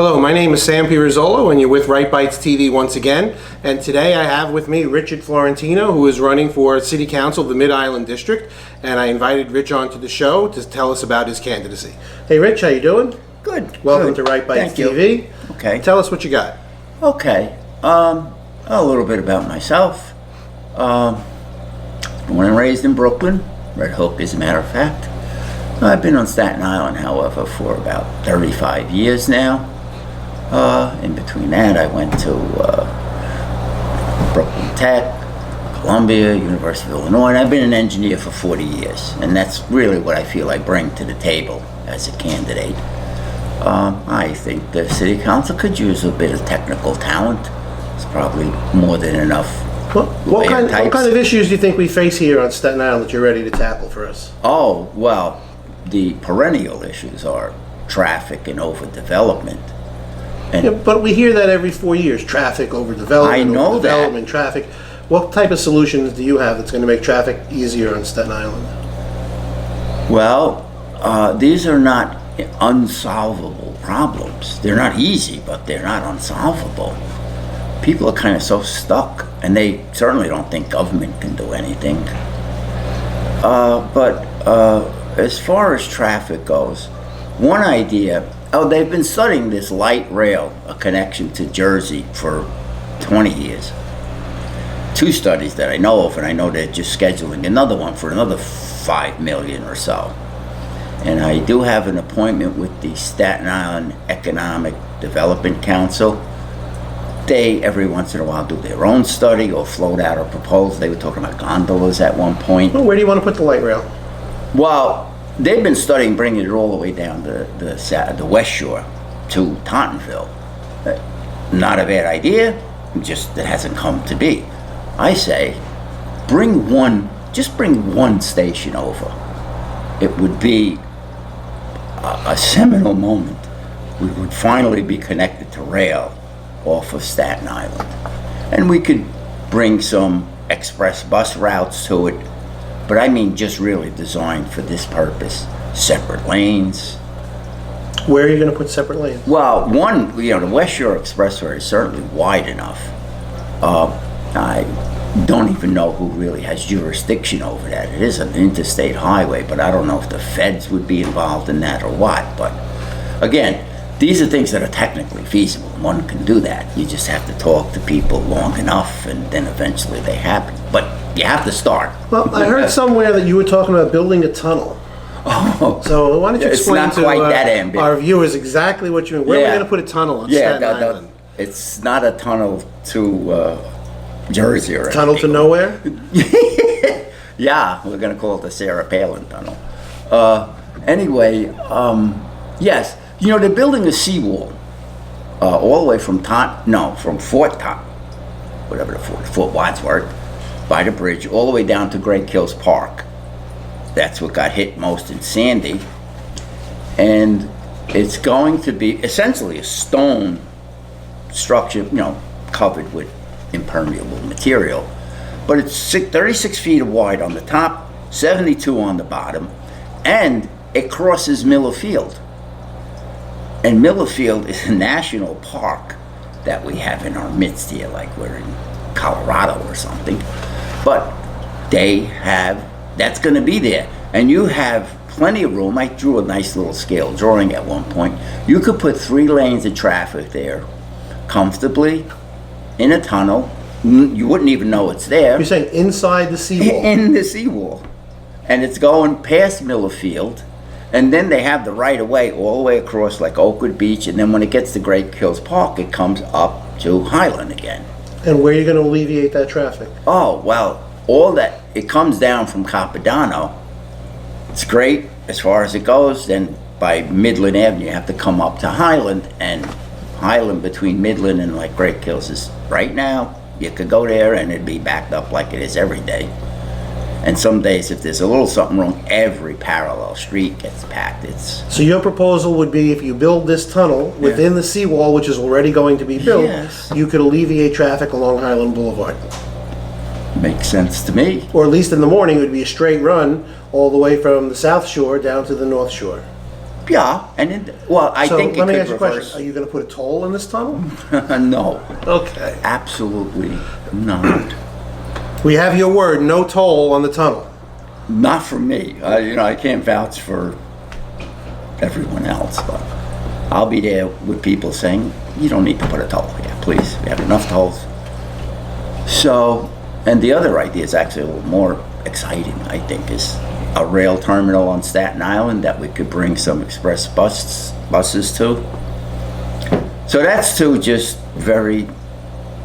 Hello, my name is Sam Pirozzolo and you're with Right Bites TV once again. And today I have with me Rich Florentino, who is running for City Council of the Mid-Island District. And I invited Rich onto the show to tell us about his candidacy. Hey Rich, how you doing? Good. Welcome good. to Right Bites Thank TV. You. Okay. Tell us what you got. Okay. A little bit about myself. Born and raised in Brooklyn, Red Hook as a matter of fact. I've been on Staten Island, however, for about 35 years now. In between that, I went to Brooklyn Tech, Columbia, University of Illinois, and I've been an engineer for 40 years. And that's really what I feel I bring to the table as a candidate. I think the City Council could use a bit of technical talent. It's probably more than enough. What kind of issues do you think we face here on Staten Island that you're ready to tackle for us? Oh, well, the perennial issues are traffic and overdevelopment. Yeah, but we hear that every 4 years, traffic, overdevelopment, I know that. Traffic. What type of solutions do you have that's going to make traffic easier on Staten Island? Well, these are not unsolvable problems. They're not easy, but they're not unsolvable. People are kind of so stuck, and they certainly don't think government can do anything. But as far as traffic goes, one idea, they've been studying this light rail, a connection to Jersey, for 20 years. 2 studies that I know of, and I know they're just scheduling another one for another $5 million or so. And I do have an appointment with the Staten Island Economic Development Council. They, every once in a while, do their own study or float out a proposal. They were talking about gondolas at one point. Well, where do you want to put the light rail? Well, they've been studying bringing it all the way down the West Shore to Tottenvile. Not a bad idea, just it hasn't come to be. I say, just bring one station over. It would be a seminal moment. We would finally be connected to rail off of Staten Island. And we could bring some express bus routes to it, but I mean just really designed for this purpose. Separate lanes. Where are you going to put separate lanes? Well, one, the West Shore Expressway is certainly wide enough. I don't even know who really has jurisdiction over that. It is an interstate highway, but I don't know if the feds would be involved in that or what. But again, these are things that are technically feasible. One can do that. You just have to talk to people long enough, and then eventually they happen. But you have to start. Well, I heard somewhere that you were talking about building a tunnel. Oh, so why don't you explain to our viewers exactly what you mean? Where are we going to put a tunnel on Staten Island? It's not a tunnel to Jersey or tunnel to nowhere? Yeah, we're going to call it the Sarah Palin Tunnel. Anyway, yes, they're building a seawall all the way from Fort Wadsworth, by the bridge, all the way down to Great Kills Park. That's what got hit most in Sandy. And it's going to be essentially a stone structure, covered with impermeable material. But it's 36 feet wide on the top, 72 on the bottom, and it crosses Miller Field. And Miller Field is a national park that we have in our midst here, like we're in Colorado or something. But that's going to be there. And you have plenty of room. I drew a nice little scale drawing at one point. You could put 3 lanes of traffic there comfortably in a tunnel. You wouldn't even know it's there. You're saying inside the seawall? In the seawall. And it's going past Miller Field. And then they have the right of way all the way across like Oakwood Beach. And then when it gets to Great Kills Park, it comes up to Highland again. And where are you going to alleviate that traffic? Oh, well, it comes down from Capodanno. It's great as far as it goes. Then by Midland Avenue, you have to come up to Highland. And Highland between Midland and like Great Kills is right now. You could go there and it'd be backed up like it is every day. And some days, if there's a little something wrong, every parallel street gets packed. So your proposal would be if you build this tunnel within the seawall, which is already going to be built, you could alleviate traffic along Highland Boulevard. Makes sense to me. Or at least in the morning, it would be a straight run all the way from the South Shore down to the North Shore. Yeah, and I So think it let me could ask you a question. reverse. Are you going to put a toll in this tunnel? No, Okay. absolutely not. We have your word, no toll on the tunnel. Not for me. I can't vouch for everyone else, but I'll be there with people saying, you don't need to put a toll here, please. We have enough tolls. So, and the other idea is actually a little more exciting, I think, is a rail terminal on Staten Island that we could bring some express buses to. So that's two just very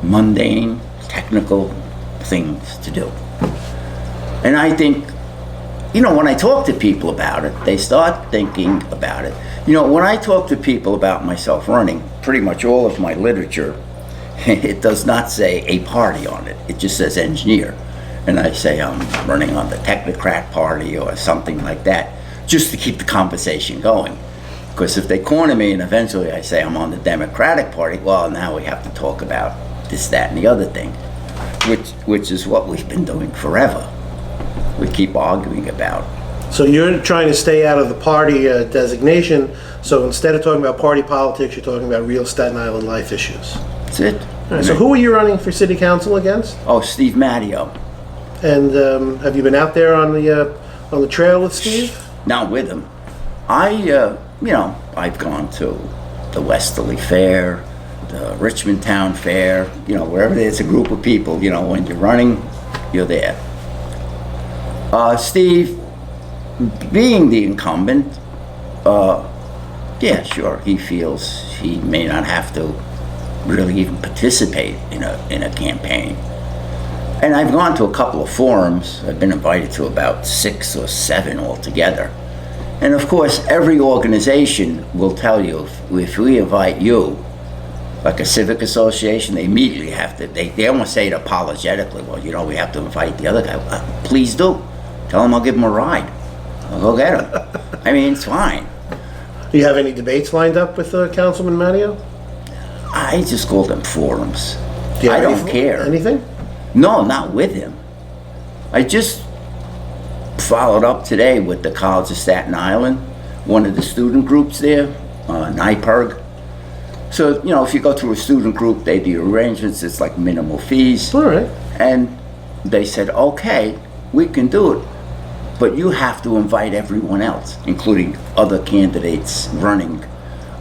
mundane, technical things to do. And I think, when I talk to people about it, they start thinking about it. When I talk to people about myself running, pretty much all of my literature, it does not say a party on it. It just says engineer. And I say I'm running on the Technocrat Party or something like that, just to keep the conversation going. Because if they corner me and eventually I say I'm on the Democratic Party, well, now we have to talk about this, that, and the other thing, which is what we've been doing forever. We keep arguing about. So you're trying to stay out of the party designation. So instead of talking about party politics, you're talking about real Staten Island life issues. That's it. All right, so who are you running for city council against? Oh, Steve Matteo. And have you been out there on the trail with Steve? Not with him. I've gone to the Westerly Fair, the Richmond Town Fair, wherever there's a group of people, when you're running, you're there. Steve, being the incumbent, yeah, sure, he feels he may not have to really even participate in a campaign. And I've gone to a couple of forums. I've been invited to about 6 or 7 altogether. And of course, every organization will tell you, if we invite you, like a civic association, they immediately have to, they almost say it apologetically, well, we have to invite the other guy. Please do. Tell him I'll give him a ride. I'll go get him. I mean, it's fine. Do you have any debates lined up with Councilman Matteo? I just call them forums. Do you have I don't care. Anything? No, not with him. I just followed up today with the College of Staten Island, one of the student groups there, NIPERG. So, if you go to a student group, they do arrangements, it's like minimal fees. All right. And they said, okay, we can do it, but you have to invite everyone else, including other candidates running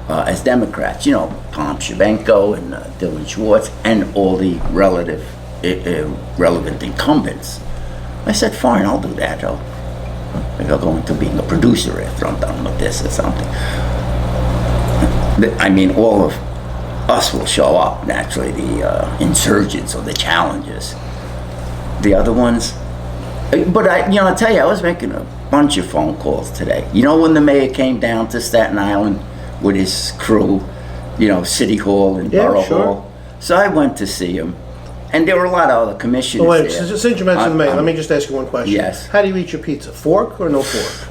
as Democrats, Tom Shabenko and Dylan Schwartz, and all the relevant incumbents. I said, fine, I'll do that. I'll go into being a producer after I'm done with this or something. I mean, all of us will show up, naturally, the insurgents or the challengers. The other ones, but I'll tell you, I was making a bunch of phone calls today. When the mayor came down to Staten Island with his crew, City Hall and Borough Hall. So I went to see him. And there were a lot of other commissioners wait, there. since you mentioned the mayor, let me just ask you one question. Yes. How do you eat your pizza? Fork or no fork?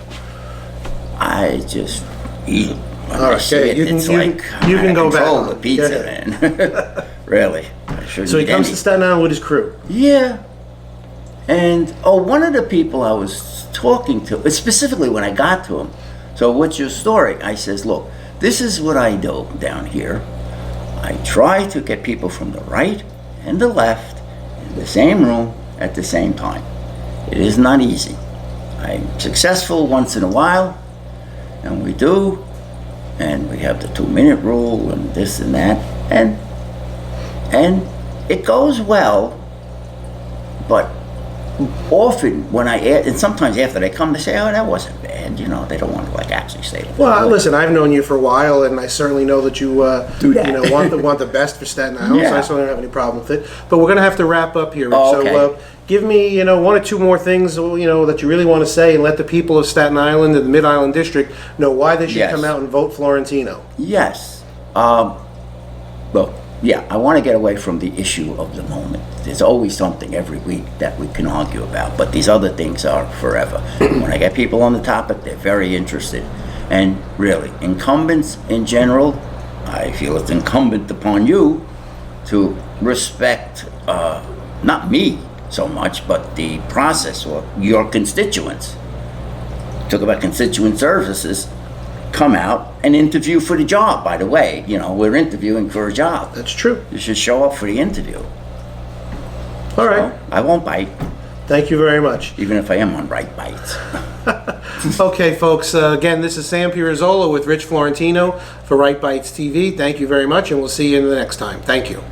I just eat it. All right, you can go back. The pizza, man. Really. So he comes to Staten Island with his crew. Yeah. And, one of the people I was talking to, specifically when I got to him, so what's your story? I says, look, this is what I do down here. I try to get people from the right and the left in the same room at the same time. It is not easy. I'm successful once in a while, and we do, and we have the 2-minute rule and this and that, and it goes well, but often when and sometimes after they come, they say, oh, that wasn't bad, they don't want to actually say it. Well, listen, I've known you for a while, and I certainly know that you do that. want the best for Staten Island, Yeah. so I certainly don't have any problem with it. But we're going to have to wrap up here, Rich. Okay. So give me, 1 or 2 more things, that you really want to say, and let the people of Staten Island and the Mid-Island District know why they should Yes. come out and vote Florentino. Yes. Look, yeah, I want to get away from the issue of the moment. There's always something every week that we can argue about, but these other things are forever. When I get people on the topic, they're very interested. And really, incumbents in general, I feel it's incumbent upon you to respect, not me so much, but the process or your constituents. Talk about constituent services. come out and interview for the job, by the way. You know, we're interviewing for a job. That's true. You should show up for the interview. All right. So, I won't bite, Thank you very much. even if I am on right bites. Okay, folks. Again, this is Sam Pirazzolla with Rich Florentino for Right Bites TV. Thank you very much, and we'll see you in the next time. Thank you.